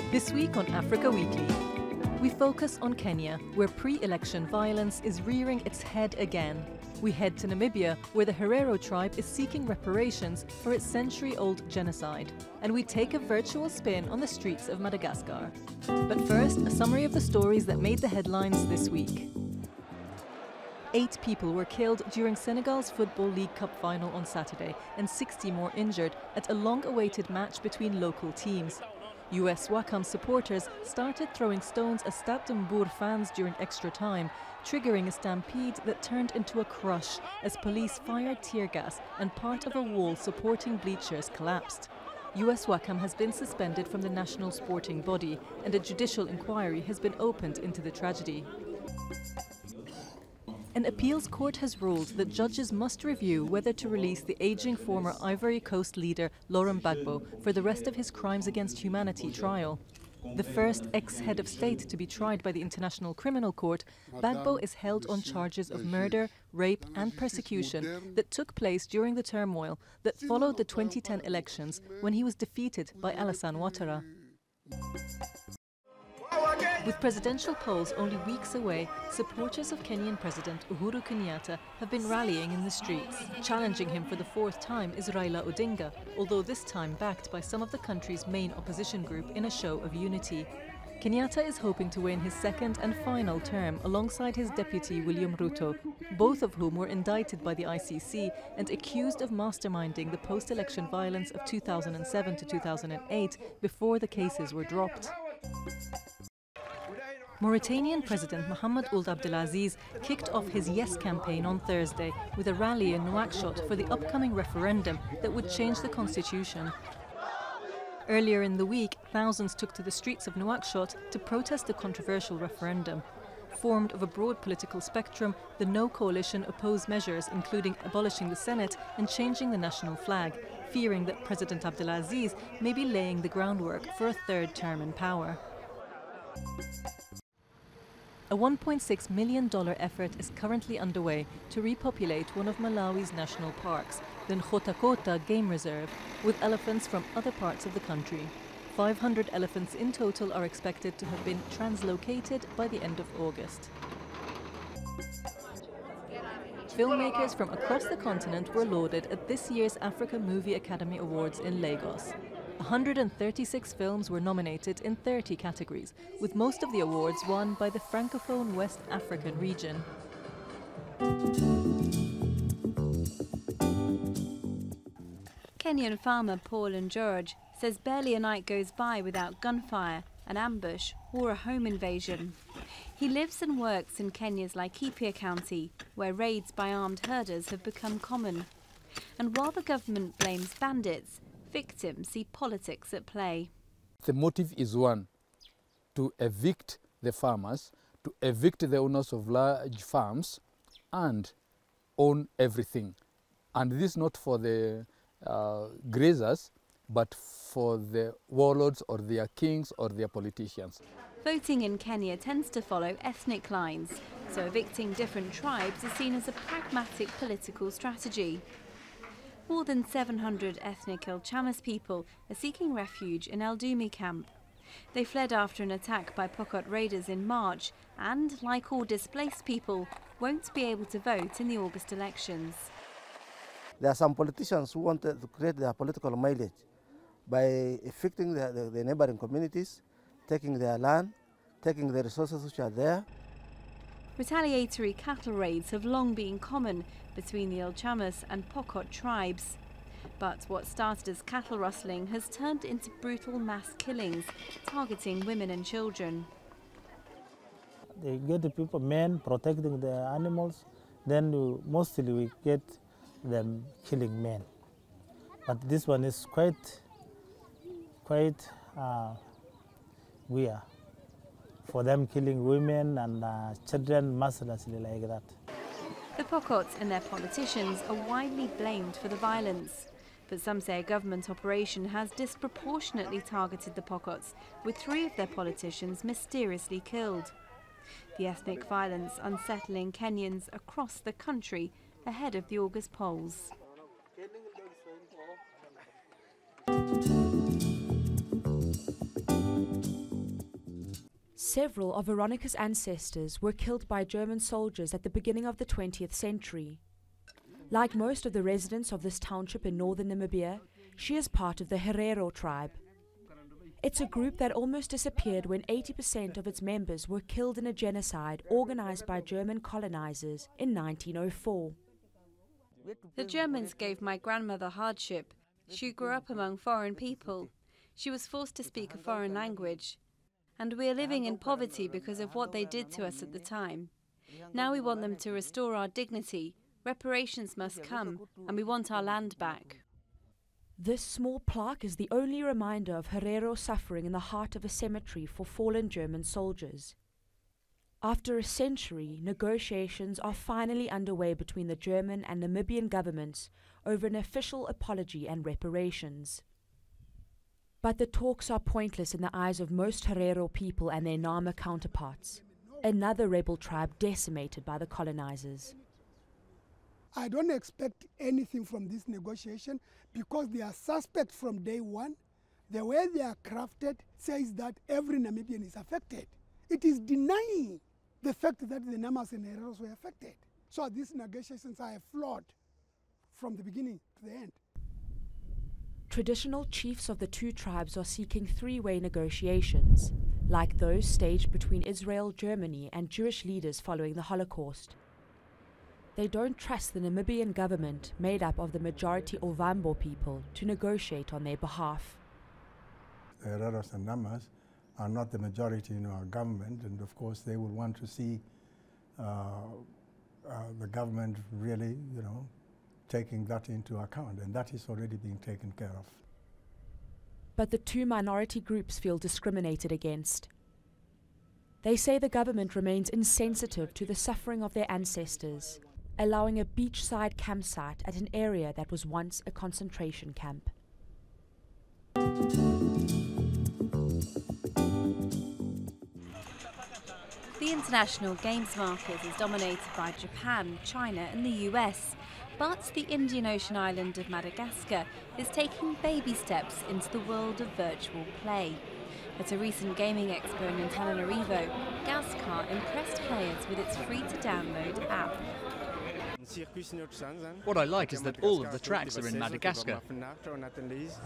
This week on Africa Weekly, we focus on Kenya, where pre-election violence is rearing its head again. We head to Namibia, where the Herero tribe is seeking reparations for its century-old genocide. And we take a virtual spin on the streets of Madagascar. But first, a summary of the stories that made the headlines this week. 8 people were killed during Senegal's Football League Cup final on Saturday, and 60 more injured at a long-awaited match between local teams. US Wakam supporters started throwing stones at Stade Mbour fans during extra time, triggering a stampede that turned into a crush as police fired tear gas and part of a wall supporting bleachers collapsed. US Wakam has been suspended from the national sporting body, and a judicial inquiry has been opened into the tragedy. An appeals court has ruled that judges must review whether to release the aging former Ivory Coast leader Laurent Gbagbo for the rest of his crimes against humanity trial. The first ex-head of state to be tried by the International Criminal Court, Gbagbo is held on charges of murder, rape and persecution that took place during the turmoil that followed the 2010 elections when he was defeated by Alassane Ouattara. With presidential polls only weeks away, supporters of Kenyan President Uhuru Kenyatta have been rallying in the streets. Challenging him for the 4th time is Raila Odinga, although this time backed by some of the country's main opposition group in a show of unity. Kenyatta is hoping to win his 2nd and final term alongside his deputy William Ruto, both of whom were indicted by the ICC and accused of masterminding the post-election violence of 2007 to 2008 before the cases were dropped. Mauritanian President Mohamed Ould Abdelaziz kicked off his Yes campaign on Thursday with a rally in Nouakchott for the upcoming referendum that would change the constitution. Earlier in the week, thousands took to the streets of Nouakchott to protest the controversial referendum. Formed of a broad political spectrum, the No Coalition opposed measures including abolishing the Senate and changing the national flag, fearing that President Abdelaziz may be laying the groundwork for a 3rd term in power. A $1.6 million effort is currently underway to repopulate one of Malawi's national parks, the Nkhotakota Game Reserve, with elephants from other parts of the country. 500 elephants in total are expected to have been translocated by the end of August. Filmmakers from across the continent were lauded at this year's Africa Movie Academy Awards in Lagos. 136 films were nominated in 30 categories, with most of the awards won by the Francophone West African region. Kenyan farmer Paul Njoroge says barely a night goes by without gunfire, an ambush or a home invasion. He lives and works in Kenya's Laikipia County, where raids by armed herders have become common. And while the government blames bandits, victims see politics at play. The motive is one, to evict the farmers, to evict the owners of large farms and own everything. And this is not for the grazers, but for the warlords or their kings or their politicians. Voting in Kenya tends to follow ethnic lines, so evicting different tribes is seen as a pragmatic political strategy. More than 700 ethnic El Chamas people are seeking refuge in El Dumi camp. They fled after an attack by Pokot raiders in March and, like all displaced people, won't be able to vote in the August elections. There are some politicians who wanted to create their political mileage by evicting the neighboring communities, taking their land, taking the resources which are there. Retaliatory cattle raids have long been common between the El Chamas and Pokot tribes. But what started as cattle rustling has turned into brutal mass killings, targeting women and children. They get the people, men protecting the animals, then mostly we get them killing men. But this one is quite weird. For them killing women and children mercilessly like that. The Pokots and their politicians are widely blamed for the violence, but some say a government operation has disproportionately targeted the Pokots, with 3 of their politicians mysteriously killed. The ethnic violence unsettling Kenyans across the country ahead of the August polls. Several of Veronica's ancestors were killed by German soldiers at the beginning of the 20th century. Like most of the residents of this township in northern Namibia, she is part of the Herero tribe. It's a group that almost disappeared when 80% of its members were killed in a genocide organized by German colonizers in 1904. The Germans gave my grandmother hardship. She grew up among foreign people. She was forced to speak a foreign language. And we are living in poverty because of what they did to us at the time. Now we want them to restore our dignity. Reparations must come, and we want our land back. This small plaque is the only reminder of Herero suffering in the heart of a cemetery for fallen German soldiers. After a century, negotiations are finally underway between the German and Namibian governments over an official apology and reparations. But the talks are pointless in the eyes of most Herero people and their Nama counterparts, another rebel tribe decimated by the colonizers. I don't expect anything from this negotiation because they are suspect from day one. The way they are crafted says that every Namibian is affected. It is denying the fact that the Namas and Hereros were affected. So these negotiations are flawed from the beginning to the end. Traditional chiefs of the two tribes are seeking three-way negotiations, like those staged between Israel, Germany, and Jewish leaders following the Holocaust. They don't trust the Namibian government, made up of the majority Ovambo people, to negotiate on their behalf. The Hereros and Namas are not the majority in our government, and of course they will want to see the government really, taking that into account, and that is already being taken care of. But the two minority groups feel discriminated against. They say the government remains insensitive to the suffering of their ancestors, allowing a beachside campsite at an area that was once a concentration camp. The international games market is dominated by Japan, China and the US. But the Indian Ocean island of Madagascar is taking baby steps into the world of virtual play. At a recent gaming expo in Antananarivo, Gazkar impressed players with its free-to-download app. What I like is that all of the tracks are in Madagascar.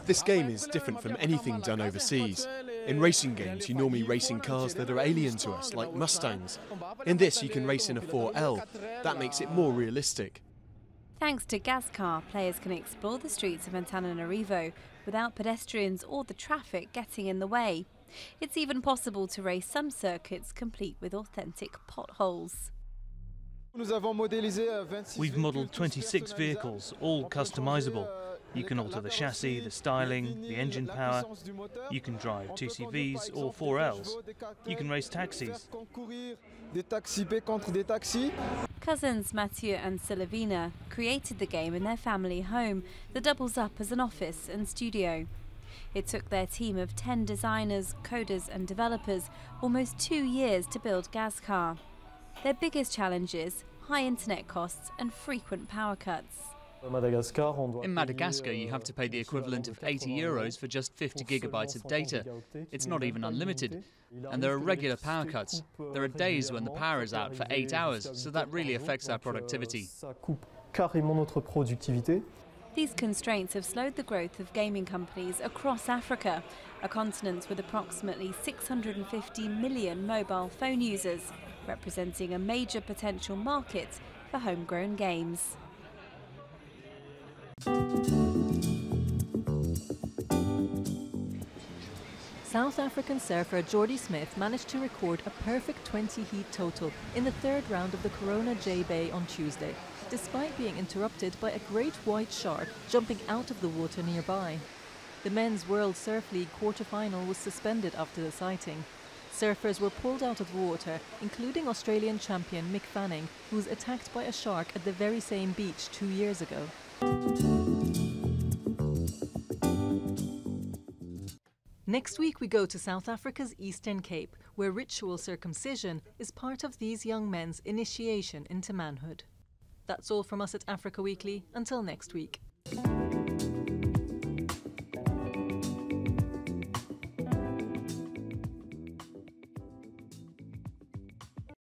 This game is different from anything done overseas. In racing games, you normally race in cars that are alien to us, like Mustangs. In this, you can race in a 4L. That makes it more realistic. Thanks to Gazkar, players can explore the streets of Antananarivo without pedestrians or the traffic getting in the way. It's even possible to race some circuits complete with authentic potholes. We've modelled 26 vehicles, all customisable. You can alter the chassis, the styling, the engine power. You can drive 2CVs or 4Ls. You can race taxis. Cousins Mathieu and Silavina created the game in their family home that doubles up as an office and studio. It took their team of 10 designers, coders and developers almost 2 years to build Gazkar. Their biggest challenge is high internet costs and frequent power cuts. In Madagascar, you have to pay the equivalent of €80 for just 50 gigabytes of data. It's not even unlimited. And there are regular power cuts. There are days when the power is out for 8 hours, so that really affects our productivity. These constraints have slowed the growth of gaming companies across Africa, a continent with approximately 650 million mobile phone users, representing a major potential market for homegrown games. South African surfer Jordy Smith managed to record a perfect 20 heat total in the third round of the Corona J Bay on Tuesday, despite being interrupted by a great white shark jumping out of the water nearby. The Men's World Surf League quarter-final was suspended after the sighting. Surfers were pulled out of the water, including Australian champion Mick Fanning, who was attacked by a shark at the very same beach 2 years ago. Next week we go to South Africa's Eastern Cape, where ritual circumcision is part of these young men's initiation into manhood. That's all from us at Africa Weekly. Until next week.